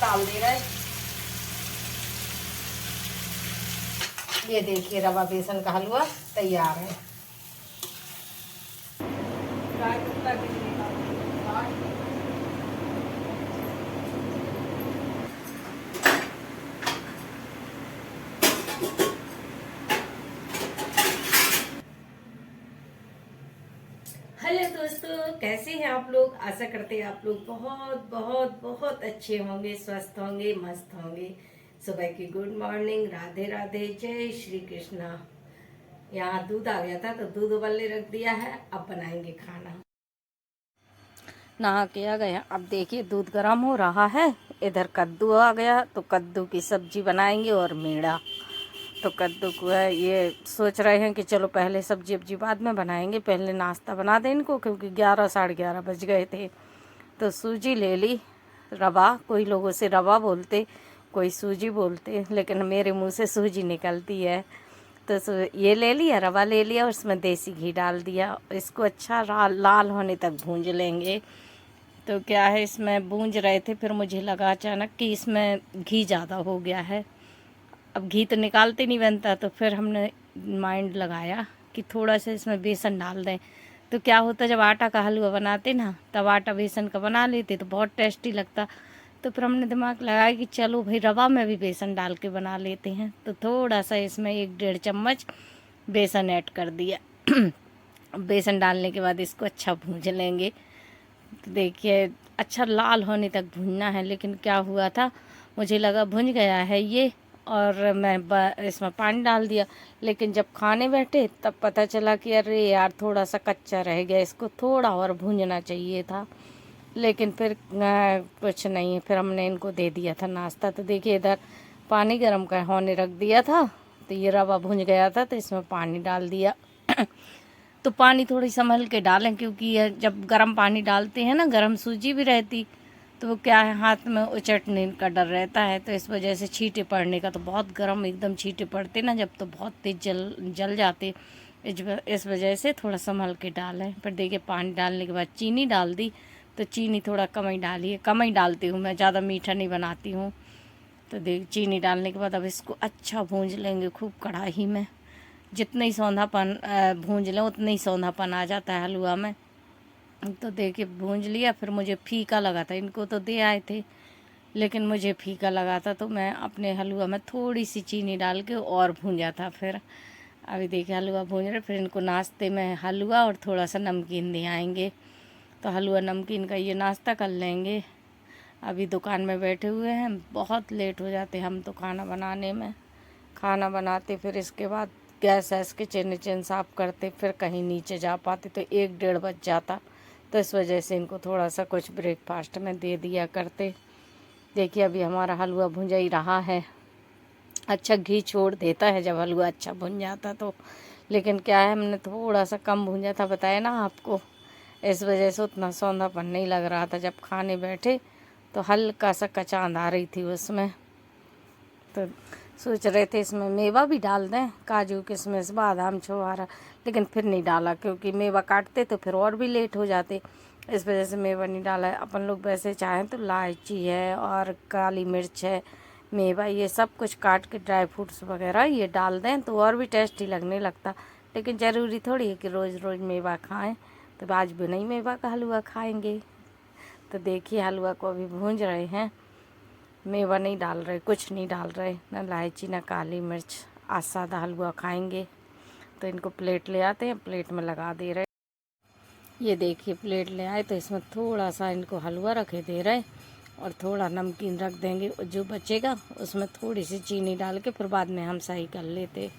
डाल दे रहे। ये देखिए रवा बेसन का हलवा तैयार है। हेलो दोस्तों, कैसे हैं आप लोग। आशा करते हैं आप लोग बहुत बहुत बहुत अच्छे होंगे, स्वस्थ होंगे, मस्त होंगे। सुबह की गुड मॉर्निंग, राधे राधे, जय श्री कृष्णा। यहाँ दूध आ गया था तो दूध उबलने रख दिया है, अब बनाएंगे खाना। नहा के आ गया, अब देखिए दूध गर्म हो रहा है। इधर कद्दू आ गया तो कद्दू की सब्जी बनाएंगे और मीठा। तो कद्दू को है, ये सोच रहे हैं कि चलो पहले सब्जी वब्जी बाद में बनाएंगे, पहले नाश्ता बना दें इनको, क्योंकि 11 साढ़े 11 बज गए थे। तो सूजी ले ली, रवा, कोई लोगों से रवा बोलते, कोई सूजी बोलते, लेकिन मेरे मुंह से सूजी निकलती है। तो ये ले लिया, रवा ले लिया, उसमें देसी घी डाल दिया। इसको अच्छा लाल होने तक भूंज लेंगे। तो क्या है, इसमें भूंज रहे थे, फिर मुझे लगा अचानक कि इसमें घी ज़्यादा हो गया है। अब घी तो निकालते नहीं बनता, तो फिर हमने माइंड लगाया कि थोड़ा सा इसमें बेसन डाल दें। तो क्या होता, जब आटा का हलवा बनाते ना, तब आटा बेसन का बना लेते तो बहुत टेस्टी लगता। तो फिर हमने दिमाग लगाया कि चलो भाई रवा में भी बेसन डाल के बना लेते हैं। तो थोड़ा सा इसमें 1 डेढ़ चम्मच बेसन ऐड कर दिया। बेसन डालने के बाद इसको अच्छा भूंज लेंगे। तो देखिए अच्छा लाल होने तक भूनना है। लेकिन क्या हुआ था, मुझे लगा भुन गया है ये, और मैं इसमें पानी डाल दिया। लेकिन जब खाने बैठे तब पता चला कि अरे यार थोड़ा सा कच्चा रह गया, इसको थोड़ा और भूनना चाहिए था। लेकिन फिर कुछ नहीं, फिर हमने इनको दे दिया था नाश्ता। तो देखिए इधर पानी गर्म कर होने रख दिया था, तो ये रवा भुन गया था, तो इसमें पानी डाल दिया। तो पानी थोड़ी संभल के डालें, क्योंकि ये जब गर्म पानी डालते हैं ना, गर्म सूजी भी रहती, तो वो क्या है, हाथ में उचटने का डर रहता है। तो इस वजह से छींटे पड़ने का, तो बहुत गर्म एकदम छींटे पड़ते ना जब, तो बहुत तेज जल जाते। इस वजह से थोड़ा संभल के डालें। फिर देखिए पानी डालने के बाद चीनी डाल दी। तो चीनी थोड़ा कम ही डाली है, कम ही डालती हूँ मैं, ज़्यादा मीठा नहीं बनाती हूँ। तो देख चीनी डालने के बाद अब इसको अच्छा भूंज लेंगे खूब कढ़ाई में। जितना ही सौंधापन भूंज लें उतना ही सौंधापन आ जाता है हलवा में। तो देखिए भूंज लिया। फिर मुझे फीका लगा था, इनको तो दे आए थे, लेकिन मुझे फीका लगा था, तो मैं अपने हलवा में थोड़ी सी चीनी डाल के और भूंजा था। फिर अभी देखिए हलवा भूंज रहे, फिर इनको नाश्ते में हलवा और थोड़ा सा नमकीन दे आएंगे। तो हलवा नमकीन का ये नाश्ता कर लेंगे। अभी दुकान में बैठे हुए हैं, बहुत लेट हो जाते हम तो खाना बनाने में। खाना बनाते, फिर इसके बाद गैस वैस किचन विचन साफ़ करते, फिर कहीं नीचे जा पाते तो 1 डेढ़ बज जाता। तो इस वजह से इनको थोड़ा सा कुछ ब्रेकफास्ट में दे दिया करते। देखिए अभी हमारा हलवा भुंजा ही रहा है। अच्छा घी छोड़ देता है जब हलवा अच्छा भुन जाता तो। लेकिन क्या है, हमने थोड़ा सा कम भुंजा था, बताया ना आपको, इस वजह से उतना सौंधापन नहीं लग रहा था। जब खाने बैठे तो हल्का सा कचांद आ रही थी उसमें। तो सोच रहे थे इसमें मेवा भी डाल दें, काजू किशमिश बादाम छुहारा, लेकिन फिर नहीं डाला, क्योंकि मेवा काटते तो फिर और भी लेट हो जाते। इस वजह से मेवा नहीं डाला है। अपन लोग वैसे चाहें तो इलायची है और काली मिर्च है, मेवा, ये सब कुछ काट के ड्राई फ्रूट्स वगैरह ये डाल दें तो और भी टेस्टी लगने लगता। लेकिन ज़रूरी थोड़ी है कि रोज़ रोज़ मेवा खाएं। तो आज भी नहीं मेवा का हलवा खाएंगे। तो देखिए हलवा को अभी भूंज रहे हैं, मेवा नहीं डाल रहे, कुछ नहीं डाल रहे, ना इलायची ना काली मिर्च। आज सादा हलवा खाएंगे। तो इनको प्लेट ले आते हैं, प्लेट में लगा दे रहे। ये देखिए प्लेट ले आए, तो इसमें थोड़ा सा इनको हलवा रखे दे रहे और थोड़ा नमकीन रख देंगे। जो बचेगा उसमें थोड़ी सी चीनी डाल के फिर बाद में हम सही कर लेते।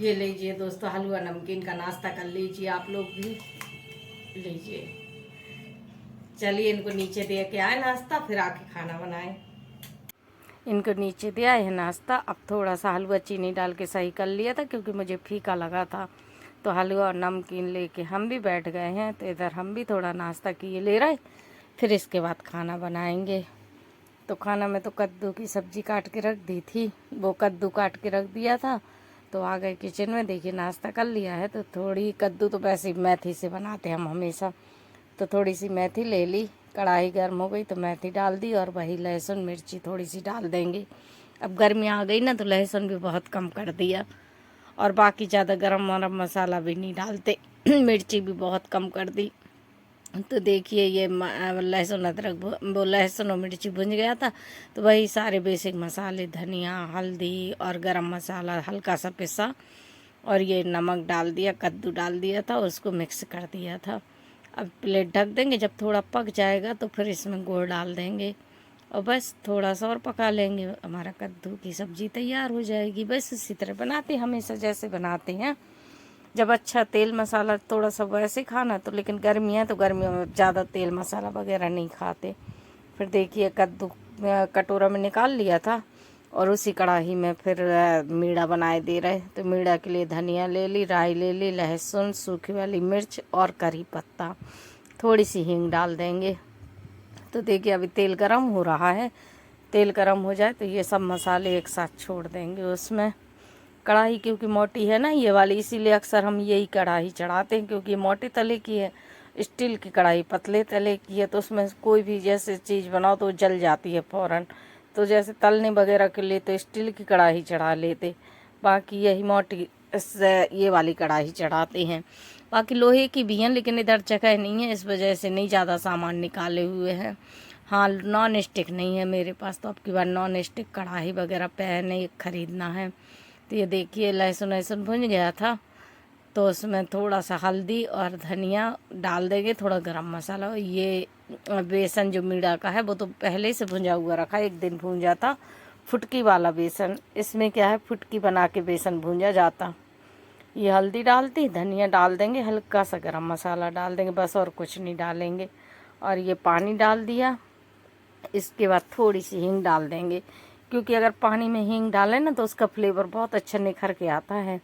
ये लीजिए दोस्तों, हलवा नमकीन का नाश्ता कर लीजिए, आप लोग भी लीजिए। चलिए इनको नीचे दे के आए नाश्ता, फिर आके खाना बनाए। इनको नीचे दे आए हैं नाश्ता। अब थोड़ा सा हलवा चीनी डाल के सही कर लिया था, क्योंकि मुझे फीका लगा था। तो हलवा और नमकीन लेके हम भी बैठ गए हैं। तो इधर हम भी थोड़ा नाश्ता किए ले रहे, फिर इसके बाद खाना बनाएंगे। तो खाना में तो कद्दू की सब्ज़ी काट के रख दी थी, वो कद्दू काट के रख दिया था। तो आ गए किचन में, देखिए नाश्ता कर लिया है। तो थोड़ी कद्दू तो वैसे ही मेथी से बनाते हम हमेशा, तो थोड़ी सी मेथी ले ली, कढ़ाई गर्म हो गई तो मेथी डाल दी और वही लहसुन मिर्ची थोड़ी सी डाल देंगे। अब गर्मी आ गई ना तो लहसुन भी बहुत कम कर दिया, और बाकी ज़्यादा गरम वरम मसाला भी नहीं डालते मिर्ची भी बहुत कम कर दी। तो देखिए ये लहसुन अदरक वो लहसुन और मिर्ची भुन गया था, तो वही सारे बेसिक मसाले धनिया हल्दी और गरम मसाला हल्का सा पिसा और ये नमक डाल दिया, कद्दू डाल दिया था, उसको मिक्स कर दिया था। अब प्लेट ढक देंगे, जब थोड़ा पक जाएगा तो फिर इसमें गुड़ डाल देंगे और बस थोड़ा सा और पका लेंगे, हमारा कद्दू की सब्ज़ी तैयार हो जाएगी। बस इसी तरह बनाते हमेशा जैसे बनाते हैं, जब अच्छा तेल मसाला थोड़ा सा वैसे खाना तो, लेकिन गर्मी है तो गर्मियों में ज़्यादा तेल मसाला वगैरह नहीं खाते। फिर देखिए कद्दू कटोरा में निकाल लिया था और उसी कढ़ाई में फिर मीड़ा बनाए दे रहे। तो मीड़ा के लिए धनिया ले ली, राई ले ली, लहसुन, सूखी वाली मिर्च और करी पत्ता, थोड़ी सी हींग डाल देंगे। तो देखिए अभी तेल गरम हो रहा है, तेल गरम हो जाए तो ये सब मसाले एक साथ छोड़ देंगे उसमें। कढ़ाई क्योंकि मोटी है ना ये वाली, इसीलिए अक्सर हम यही कढ़ाई चढ़ाते हैं, क्योंकि मोटे तले की है। स्टील की कढ़ाई पतले तले की है तो उसमें कोई भी जैसे चीज़ बनाओ तो जल जाती है फ़ौरन। तो जैसे तलने वगैरह के लिए तो स्टील की कढ़ाई चढ़ा लेते, बाकी यही मोटी ये वाली कढ़ाई चढ़ाते हैं। बाकी लोहे की भी हैं लेकिन इधर जगह नहीं है, इस वजह से नहीं ज़्यादा सामान निकाले हुए हैं। हाँ नॉन स्टिक नहीं है मेरे पास, तो अब की बार नॉन स्टिक कढ़ाई वगैरह पैन ख़रीदना है। तो ये देखिए लहसुन वहसुन भुन गया था तो उसमें थोड़ा सा हल्दी और धनिया डाल देंगे, थोड़ा गरम मसाला। ये बेसन जो मीड़ा का है वो तो पहले से भुंजा हुआ रखा है, एक दिन भूंजा था फुटकी वाला बेसन। इसमें क्या है फुटकी बना के बेसन भूंजा जाता। ये हल्दी डालती, धनिया डाल देंगे, हल्का सा गरम मसाला डाल देंगे बस, और कुछ नहीं डालेंगे। और ये पानी डाल दिया, इसके बाद थोड़ी सी हींग डाल देंगे, क्योंकि अगर पानी में हींग डालें ना तो उसका फ्लेवर बहुत अच्छा निखर के आता है,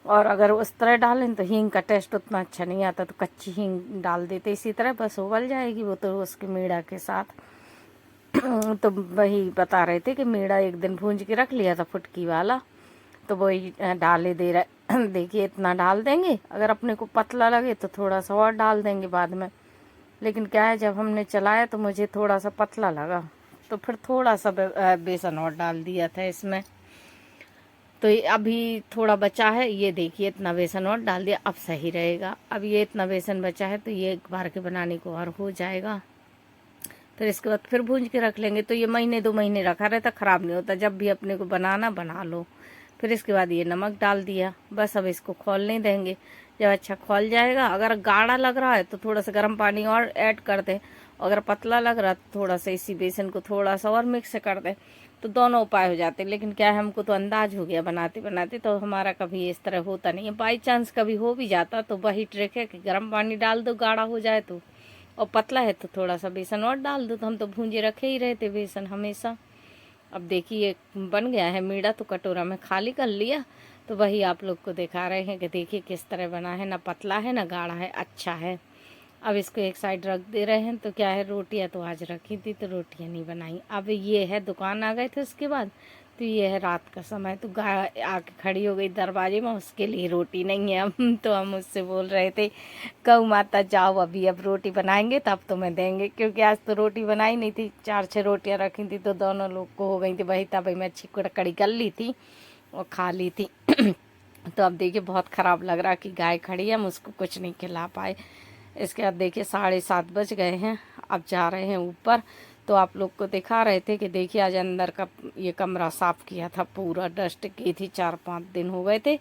और अगर उस तरह डालें तो हींग का टेस्ट उतना अच्छा नहीं आता, तो कच्ची हींग डाल देते। इसी तरह बस उबल जाएगी वो तो उसके मीड़ा के साथ। तो वही बता रहे थे कि मीड़ा एक दिन भूंज के रख लिया था फुटकी वाला, तो वही डाले दे रहे। देखिए इतना डाल देंगे, अगर अपने को पतला लगे तो थोड़ा सा और डाल देंगे बाद में, लेकिन क्या है जब हमने चलाया तो मुझे थोड़ा सा पतला लगा तो फिर थोड़ा सा बेसन और डाल दिया था इसमें। तो ये अभी थोड़ा बचा है, ये देखिए इतना बेसन और डाल दिया, अब सही रहेगा। अब ये इतना बेसन बचा है तो ये एक बार के बनाने को और हो जाएगा। फिर इसके बाद फिर भूंज के रख लेंगे, तो ये महीने 2 महीने रखा रहता, ख़राब नहीं होता, जब भी अपने को बनाना बना लो। फिर इसके बाद ये नमक डाल दिया, बस अब इसको खौलने देंगे। जब अच्छा खौल जाएगा, अगर गाढ़ा लग रहा है तो थोड़ा सा गर्म पानी और ऐड कर दें, अगर पतला लग रहा है तो थोड़ा सा इसी बेसन को थोड़ा सा और मिक्स कर दें, तो दोनों उपाय हो जाते हैं। लेकिन क्या है हमको तो अंदाज हो गया बनाते बनाते, तो हमारा कभी इस तरह होता नहीं है। बाई चांस कभी हो भी जाता तो वही ट्रिक है कि गर्म पानी डाल दो गाढ़ा हो जाए तो, और पतला है तो थोड़ा सा बेसन और डाल दो। तो हम तो भूंजे रखे ही रहते बेसन हमेशा। अब देखिए बन गया है मीड़ा, तो कटोरा में खाली कर लिया, तो वही आप लोग को दिखा रहे हैं कि देखिए किस तरह बना है, ना पतला है ना गाढ़ा है, अच्छा है। अब इसको एक साइड रख दे रहे हैं। तो क्या है रोटियां तो आज रखी थी तो रोटियां नहीं बनाई। अब ये है दुकान आ गए थे उसके बाद, तो ये है रात का समय, तो गाय आके खड़ी हो गई दरवाजे में, उसके लिए रोटी नहीं है। हम तो हम उससे बोल रहे थे गऊ माता जाओ अभी, अब रोटी बनाएंगे तब तुम्हें देंगे, क्योंकि आज तो रोटी बनाई नहीं थी, 4-6 रोटियां रखी थी तो दोनों लोग को हो गई थी, वही तभी मैं अच्छी कड़ी कर ली थी और खा ली थी। तो अब देखिए बहुत ख़राब लग रहा कि गाय खड़ी है, हम उसको कुछ नहीं खिला पाए। इसके बाद देखिए 7:30 बज गए हैं, अब जा रहे हैं ऊपर। तो आप लोग को दिखा रहे थे कि देखिए आज अंदर का ये कमरा साफ़ किया था, पूरा डस्ट की थी, 4-5 दिन हो गए थे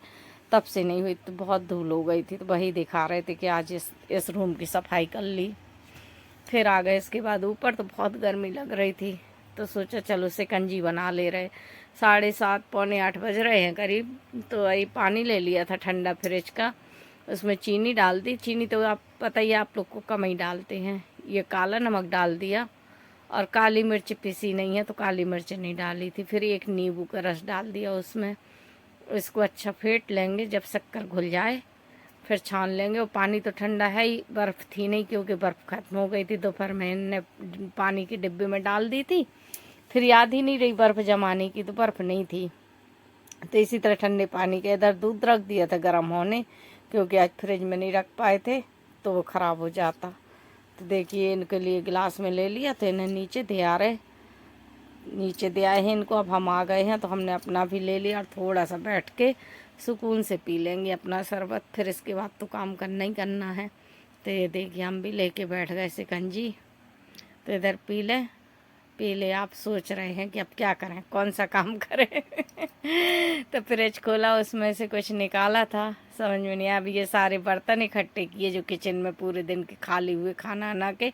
तब से नहीं हुई, तो बहुत धूल हो गई थी, तो वही दिखा रहे थे कि आज इस रूम की सफाई कर ली। फिर आ गए इसके बाद ऊपर, तो बहुत गर्मी लग रही थी तो सोचा चलो शिकंजी बना ले रहे। 7:30 पौने 8 बज रहे हैं करीब, तो वही पानी ले लिया था ठंडा फ्रिज का, उसमें चीनी डाल दी। चीनी तो आप पता ही आप लोग को कम ही डालते हैं। ये काला नमक डाल दिया, और काली मिर्च पिसी नहीं है तो काली मिर्च नहीं डाली थी। फिर एक नींबू का रस डाल दिया उसमें, इसको अच्छा फेंट लेंगे, जब शक्कर घुल जाए फिर छान लेंगे। और पानी तो ठंडा है ही, बर्फ़ थी नहीं क्योंकि बर्फ़ ख़त्म हो गई थी, दोपहर में मैंने पानी के डिब्बे में डाल दी थी, फिर याद ही नहीं रही बर्फ़ जमाने की, तो बर्फ़ नहीं थी। तो इसी तरह ठंडे पानी के इधर दूध रख दिया था गर्म होने, क्योंकि आज फ्रिज में नहीं रख पाए थे तो वो ख़राब हो जाता। तो देखिए इनके लिए गिलास में ले लिया, तो इन्हें नीचे दे आ रहे, नीचे दे आए हैं इनको। अब हम आ गए हैं तो हमने अपना भी ले लिया और थोड़ा सा बैठ के सुकून से पी लेंगे अपना शरबत, फिर इसके बाद तो काम करना ही करना है। तो ये देखिए हम भी लेके बैठ गए शिकंजी, तो इधर पी ले। आप सोच रहे हैं कि अब क्या करें, कौन सा काम करें तो फ्रिज खोला, उसमें से कुछ निकाला था, समझ में नहीं आया। अब ये सारे बर्तन इकट्ठे किए जो किचन में पूरे दिन के खाली हुए खाना आना के,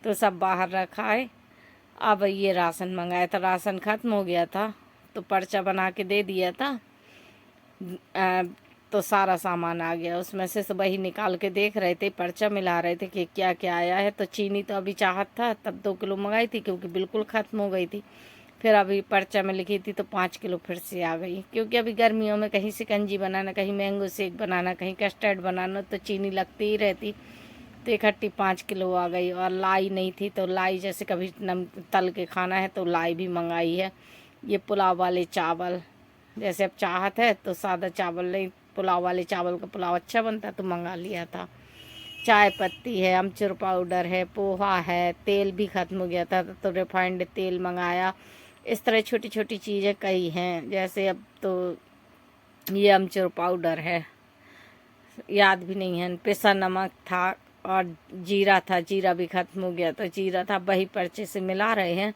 तो सब बाहर रखा है। अब ये राशन मंगाया था, राशन ख़त्म हो गया था तो पर्चा बना के दे दिया था, तो सारा सामान आ गया। उसमें से सब ही निकाल के देख रहे थे, पर्चा मिला रहे थे कि क्या क्या आया है। तो चीनी तो अभी चाहत था, तब 2 किलो मंगाई थी क्योंकि बिल्कुल ख़त्म हो गई थी। फिर अभी पर्चा में लिखी थी तो 5 किलो फिर से आ गई, क्योंकि अभी गर्मियों में कहीं शिकंजी बनाना, कहीं मैंगो शेक बनाना, कहीं कस्टर्ड बनाना, तो चीनी लगती ही रहती। तो इकट्ठी 5 किलो आ गई। और लाई नहीं थी तो लाई, जैसे कभी तल के खाना है तो लाई भी मंगाई है। ये पुलाव वाले चावल, जैसे अब चाहत है तो सादा चावल नहीं, पुलाव वाले चावल का पुलाव अच्छा बनता तो मंगा लिया था। चाय पत्ती है, अमचूर पाउडर है, पोहा है, तेल भी ख़त्म हो गया था तो रिफाइंड तेल मंगाया। इस तरह छोटी छोटी चीज़ें कई हैं, जैसे अब तो ये अमचूर पाउडर है, याद भी नहीं है, पिसा नमक था और जीरा था, जीरा भी ख़त्म हो गया तो जीरा था। वही पर्चे से मिला रहे हैं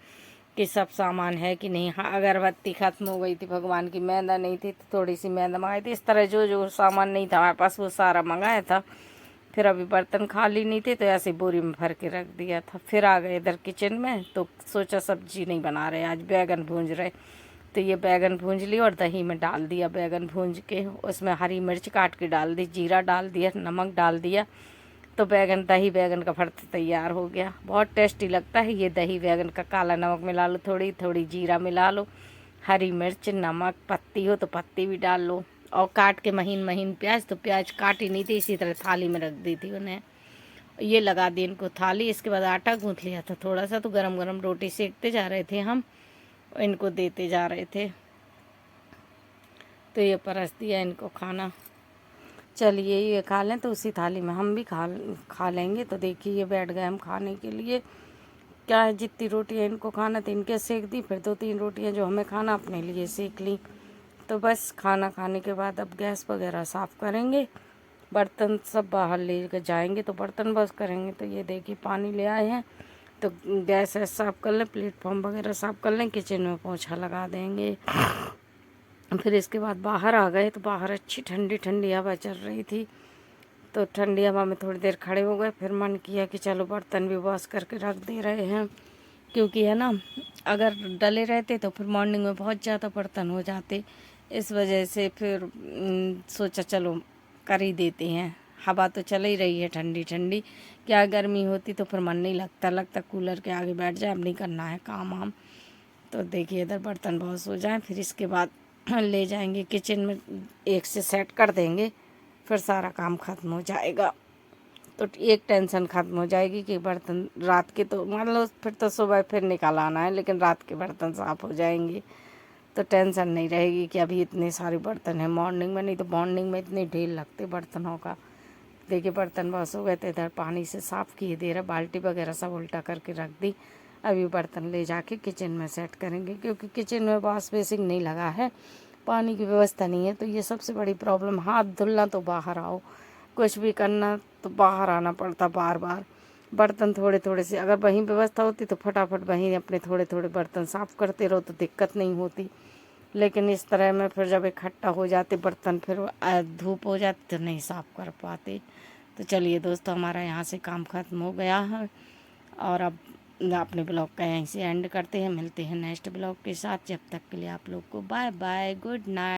कि सब सामान है कि नहीं। हाँ, अगरबत्ती ख़त्म हो गई थी भगवान की, मैदा नहीं थी तो थोड़ी सी मैदा मंगाई थी। इस तरह जो जो सामान नहीं था हमारे पास वो सारा मंगाया था। फिर अभी बर्तन खाली नहीं थे तो ऐसे बोरी में भर के रख दिया था। फिर आ गए इधर किचन में, तो सोचा सब्जी नहीं बना रहे, आज बैगन भूंज रहे। तो ये बैगन भूंज लिया और दही में डाल दिया बैगन भूंज के, उसमें हरी मिर्च काट के डाल दी, जीरा डाल दिया, नमक डाल दिया, तो बैगन का भरता तैयार हो गया। बहुत टेस्टी लगता है ये दही बैगन का। काला नमक मिला लो, थोड़ी थोड़ी जीरा मिला लो, हरी मिर्च, नमक, पत्ती हो तो पत्ती भी डाल लो, और काट के महीन महीन प्याज, तो प्याज काटी नहीं थी, इसी तरह थाली में रख दी थी उन्हें। ये लगा दी इनको थाली। इसके बाद आटा गूँथ लिया था थोड़ा सा, तो गरम गरम रोटी सेकते जा रहे थे हम, इनको देते जा रहे थे। तो ये परस दिया इनको खाना, चलिए ये खा लें तो उसी थाली में हम भी खा लेंगे। तो देखिए ये बैठ गए हम खाने के लिए। क्या है, जितनी रोटियाँ इनको खाना था इनके सेक दी, फिर 2-3 रोटियाँ जो हमें खाना अपने लिए सेक ली। तो बस खाना खाने के बाद अब गैस वगैरह साफ़ करेंगे, बर्तन सब बाहर ले कर जाएंगे तो बर्तन बस करेंगे। तो ये देखिए पानी ले आए हैं, तो गैस साफ़ कर लें, प्लेटफॉर्म वगैरह साफ़ कर लें, किचन में पोछा लगा देंगे। फिर इसके बाद बाहर आ गए, तो बाहर अच्छी ठंडी ठंडी हवा चल रही थी, तो ठंडी हवा में थोड़ी देर खड़े हो गए। फिर मन किया कि चलो बर्तन भी वॉश करके रख दे रहे हैं, क्योंकि है ना, अगर डले रहते तो फिर मॉर्निंग में बहुत ज़्यादा बर्तन हो जाते। इस वजह से फिर सोचा चलो कर ही देते हैं। हवा तो चल ही रही है ठंडी ठंडी, क्या गर्मी होती तो फिर मन नहीं लगता कूलर के आगे बैठ जाए, अब नहीं करना है काम वाम। तो देखिए इधर बर्तन वॉश हो जाए, फिर इसके बाद ले जाएंगे किचन में, एक से सेट कर देंगे, फिर सारा काम ख़त्म हो जाएगा। तो एक टेंशन ख़त्म हो जाएगी कि बर्तन रात के, तो मान लो फिर तो सुबह फिर निकाल आना है, लेकिन रात के बर्तन साफ़ हो जाएंगे तो टेंशन नहीं रहेगी कि अभी इतने सारे बर्तन हैं मॉर्निंग में, नहीं तो मॉर्निंग में इतने ढेर लगते बर्तनों का। देखिए बर्तन वॉश हो गए थे, इधर पानी से साफ़ किए दे रहा, बाल्टी वगैरह सब उल्टा करके रख दी। अभी बर्तन ले जाके किचन में सेट करेंगे, क्योंकि किचन में वॉश बेसिन नहीं लगा है, पानी की व्यवस्था नहीं है, तो ये सबसे बड़ी प्रॉब्लम। हाथ धुलना तो बाहर आओ, कुछ भी करना तो बाहर आना पड़ता बार बार। बर्तन थोड़े थोड़े से अगर वहीं व्यवस्था होती तो फटाफट वहीं अपने थोड़े थोड़े बर्तन साफ़ करते रहो तो दिक्कत नहीं होती, लेकिन इस तरह में फिर जब इकट्ठा हो जाते बर्तन, फिर धूप हो जाती तो नहीं साफ़ कर पाते। तो चलिए दोस्तों, हमारा यहाँ से काम ख़त्म हो गया है, और अब अपने ब्लॉग का यहीं से एंड करते हैं। मिलते हैं नेक्स्ट ब्लॉग के साथ, जब तक के लिए आप लोग को बाय बाय, गुड नाइट।